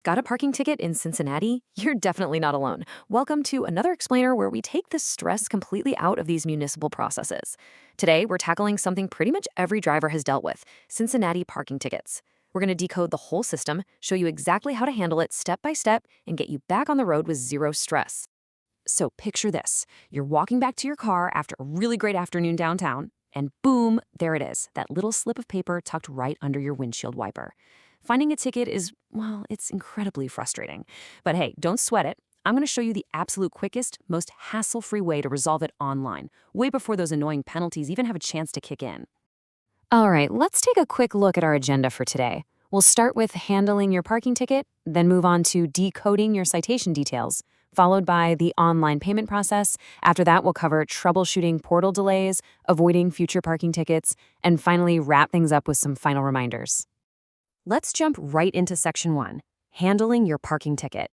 Got a parking ticket in Cincinnati? You're definitely not alone. Welcome to another explainer where we take the stress completely out of these municipal processes. Today, we're tackling something pretty much every driver has dealt with: Cincinnati parking tickets. We're going to decode the whole system, show you exactly how to handle it step by step, and get you back on the road with zero stress. So picture this. You're walking back to your car after a really great afternoon downtown, and boom, there it is, that little slip of paper tucked right under your windshield wiper. Finding a ticket is, well, it's incredibly frustrating. But hey, don't sweat it. I'm going to show you the absolute quickest, most hassle-free way to resolve it online, way before those annoying penalties even have a chance to kick in. All right, let's take a quick look at our agenda for today. We'll start with handling your parking ticket, then move on to decoding your citation details, followed by the online payment process. After that, we'll cover troubleshooting portal delays, avoiding future parking tickets, and finally wrap things up with some final reminders. Let's jump right into Section 1, handling your parking ticket.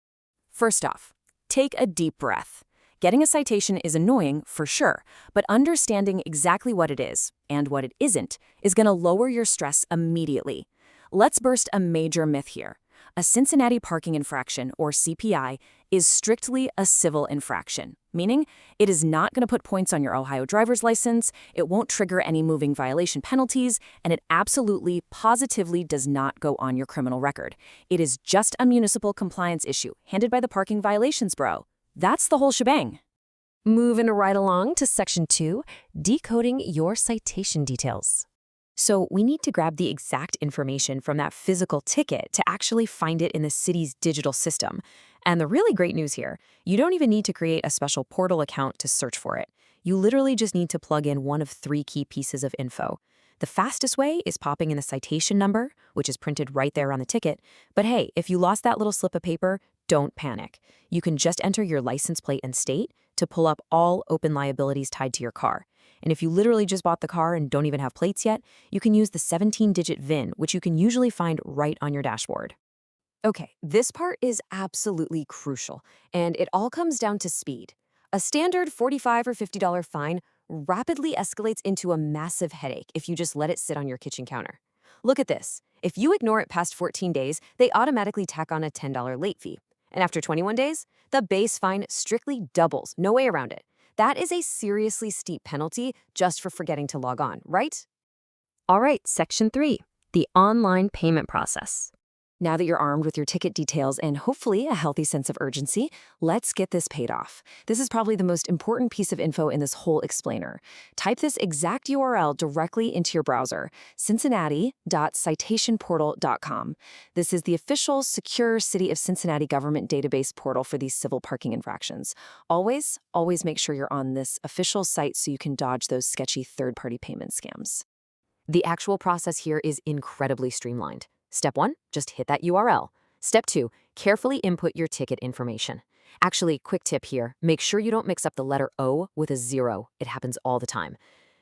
First off, take a deep breath. Getting a citation is annoying, for sure, but understanding exactly what it is and what it isn't is going to lower your stress immediately. Let's burst a major myth here. A Cincinnati parking infraction, or CPI, is strictly a civil infraction, meaning it is not going to put points on your Ohio driver's license, it won't trigger any moving violation penalties, and it absolutely, positively does not go on your criminal record. It is just a municipal compliance issue handed by the Parking Violations Bureau. That's the whole shebang. Moving right along to Section 2, decoding your citation details. So we need to grab the exact information from that physical ticket to actually find it in the city's digital system. And the really great news here, you don't even need to create a special portal account to search for it. You literally just need to plug in one of three key pieces of info. The fastest way is popping in the citation number, which is printed right there on the ticket. But hey, if you lost that little slip of paper, don't panic. You can just enter your license plate and state to pull up all open liabilities tied to your car. And if you literally just bought the car and don't even have plates yet, you can use the 17-digit VIN, which you can usually find right on your dashboard. Okay, this part is absolutely crucial, and it all comes down to speed. A standard $45 or $50 fine rapidly escalates into a massive headache if you just let it sit on your kitchen counter. Look at this. If you ignore it past 14 days, they automatically tack on a $10 late fee. And after 21 days, the base fine strictly doubles, no way around it. That is a seriously steep penalty just for forgetting to log on, right? All right, Section 3, the online payment process. Now that you're armed with your ticket details and hopefully a healthy sense of urgency, let's get this paid off. This is probably the most important piece of info in this whole explainer. Type this exact URL directly into your browser: cincinnati.citationportal.com. This is the official, secure City of Cincinnati government database portal for these civil parking infractions. Always make sure you're on this official site so you can dodge those sketchy third-party payment scams. The actual process here is incredibly streamlined. Step 1, just hit that URL. Step 2, carefully input your ticket information. Actually, quick tip here, make sure you don't mix up the letter O with a 0. It happens all the time.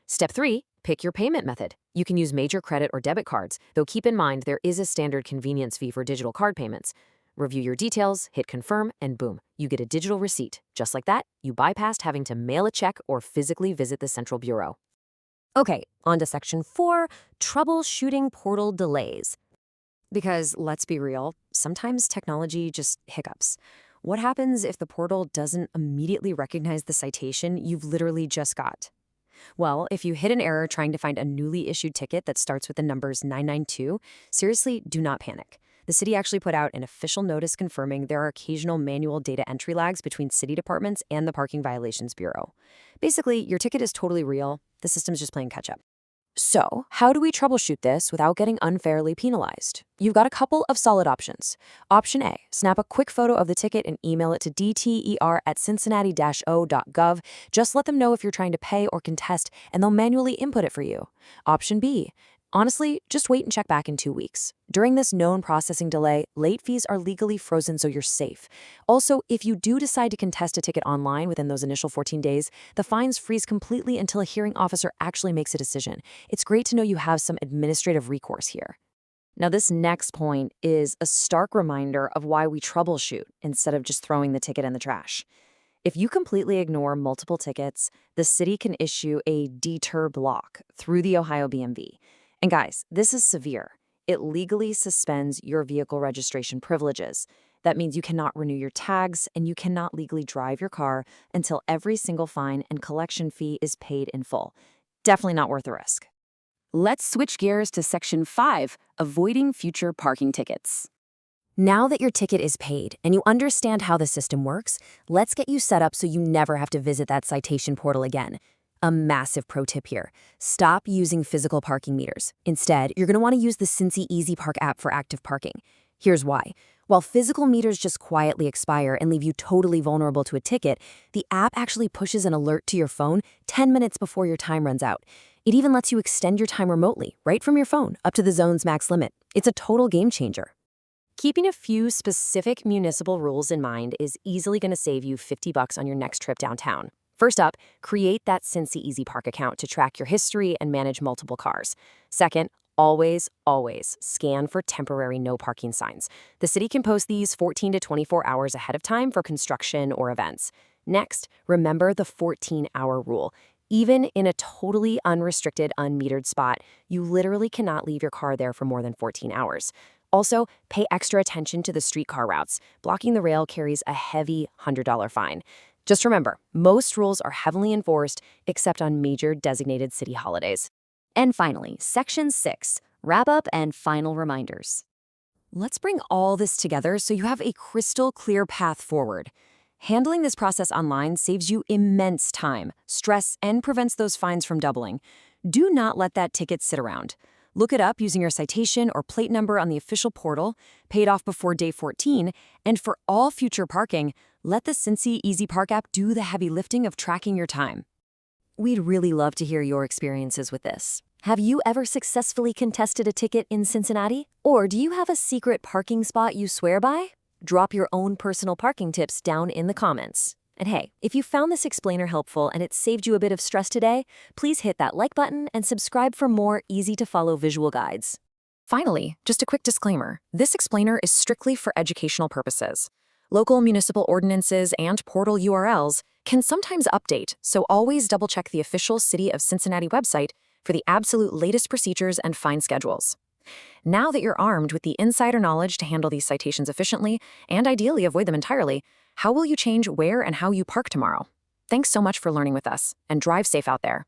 Step 3, pick your payment method. You can use major credit or debit cards, though keep in mind there is a standard convenience fee for digital card payments. Review your details, hit confirm, and boom, you get a digital receipt. Just like that, you bypassed having to mail a check or physically visit the Central Bureau. Okay, on to Section 4, troubleshooting portal delays. Because let's be real, sometimes technology just hiccups. What happens if the portal doesn't immediately recognize the citation you've literally just got? Well, if you hit an error trying to find a newly issued ticket that starts with the numbers 992, seriously, do not panic. The city actually put out an official notice confirming there are occasional manual data entry lags between city departments and the Parking Violations Bureau. Basically, your ticket is totally real. The system's just playing catch-up. So, how do we troubleshoot this without getting unfairly penalized? You've got a couple of solid options. Option A, snap a quick photo of the ticket and email it to dter@cincinnati-o.gov. Just let them know if you're trying to pay or contest, and they'll manually input it for you. Option B, honestly, just wait and check back in 2 weeks. During this known processing delay, late fees are legally frozen so you're safe. Also, if you do decide to contest a ticket online within those initial 14 days, the fines freeze completely until a hearing officer actually makes a decision. It's great to know you have some administrative recourse here. Now, this next point is a stark reminder of why we troubleshoot instead of just throwing the ticket in the trash. If you completely ignore multiple tickets, the city can issue a deter block through the Ohio BMV. And guys, this is severe. It legally suspends your vehicle registration privileges. That means you cannot renew your tags and you cannot legally drive your car until every single fine and collection fee is paid in full. Definitely not worth the risk. Let's switch gears to Section 5, Avoiding Future Parking Tickets. Now that your ticket is paid and you understand how the system works, let's get you set up so you never have to visit that citation portal again. A massive pro tip here. Stop using physical parking meters. Instead, you're going to want to use the Cincy Easy Park app for active parking. Here's why. While physical meters just quietly expire and leave you totally vulnerable to a ticket, the app actually pushes an alert to your phone 10 minutes before your time runs out. It even lets you extend your time remotely, right from your phone, up to the zone's max limit. It's a total game changer. Keeping a few specific municipal rules in mind is easily going to save you $50 on your next trip downtown. First up, create that Cincy Easy Park account to track your history and manage multiple cars. Second, always scan for temporary no parking signs. The city can post these 14 to 24 hours ahead of time for construction or events. Next, remember the 14-hour rule. Even in a totally unrestricted, unmetered spot, you literally cannot leave your car there for more than 14 hours. Also, pay extra attention to the streetcar routes. Blocking the rail carries a heavy $100 fine. Just remember, most rules are heavily enforced except on major designated city holidays. And finally, Section 6, Wrap-Up and Final Reminders. Let's bring all this together so you have a crystal clear path forward. Handling this process online saves you immense time, stress, and prevents those fines from doubling. Do not let that ticket sit around. Look it up using your citation or plate number on the official portal, pay it off before day 14, and for all future parking, let the Cincy Easy Park app do the heavy lifting of tracking your time. We'd really love to hear your experiences with this. Have you ever successfully contested a ticket in Cincinnati? Or do you have a secret parking spot you swear by? Drop your own personal parking tips down in the comments. And hey, if you found this explainer helpful and it saved you a bit of stress today, please hit that like button and subscribe for more easy-to-follow visual guides. Finally, just a quick disclaimer. This explainer is strictly for educational purposes. Local municipal ordinances and portal URLs can sometimes update, so always double-check the official City of Cincinnati website for the absolute latest procedures and fine schedules. Now that you're armed with the insider knowledge to handle these citations efficiently and ideally avoid them entirely, how will you change where and how you park tomorrow? Thanks so much for learning with us, and drive safe out there.